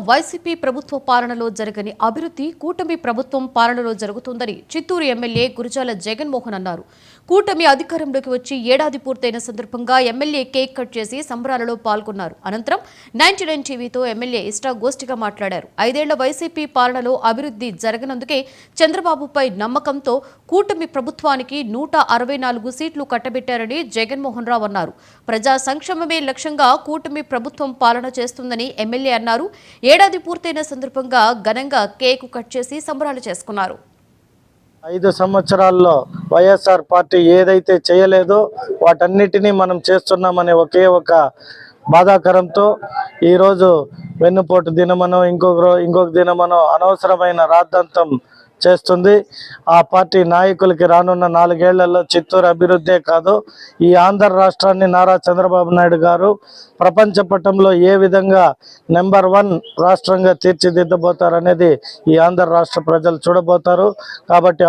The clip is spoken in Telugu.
వైసీపీ ప్రభుత్వ పాలనలో జరగని అభివృద్ధి కూటమి ప్రభుత్వం పాలనలో జరుగుతుందని చిత్తూరు ఎమ్మెల్యే గురజాల జగన్మోహన్ అన్నారు. కూటమి అధికారంలోకి వచ్చి ఏడాది పూర్తయిన సందర్భంగా ఎమ్మెల్యే కేక్ కట్ చేసి సంబరాలలో పాల్గొన్నారు. అనంతరం 99 టీవీతో ఎమ్మెల్యే ఇష్టాగోష్ఠిగా మాట్లాడారు. 5 ఏళ్ల వైసీపీ పాలనలో అభివృద్ధి జరగనందుకే చంద్రబాబుపై నమ్మకంతో కూటమి ప్రభుత్వానికి 164 సీట్లు కట్టబెట్టారని జగన్మోహన్ రావు అన్నారు. ప్రజా సంక్షేమమే లక్ష్యంగా కూటమి ప్రభుత్వం పాలన చేస్తుందని ఎమ్మెల్యే అన్నారు. ఏడాది పూర్తయిన సందర్భంగా ఘనంగా కేకు కట్ చేసి సంబరాలు చేసుకున్నారు. 5 సంవత్సరాల్లో వైఎస్ఆర్ పార్టీ ఏదైతే చేయలేదో వాటన్నిటినీ మనం చేస్తున్నామనే ఒకే ఒక బాధాకరంతో ఈరోజు వెన్నుపోటు దినమనో ఇంకొక దినమనో అనవసరమైన రాద్ధాంతం చేస్తుంది. ఆ పార్టీ నాయకులకి రానున్న 4 ఏళ్లలో చిత్తూరు అభివృద్ధే కాదు, ఈ ఆంధ్ర రాష్ట్రాన్ని నారా చంద్రబాబు నాయుడు గారు ప్రపంచ పటంలో ఏ విధంగా నెంబర్ 1 రాష్ట్రంగా తీర్చిదిద్దబోతారనేది ఈ ఆంధ్ర రాష్ట్ర ప్రజలు చూడబోతారు. కాబట్టి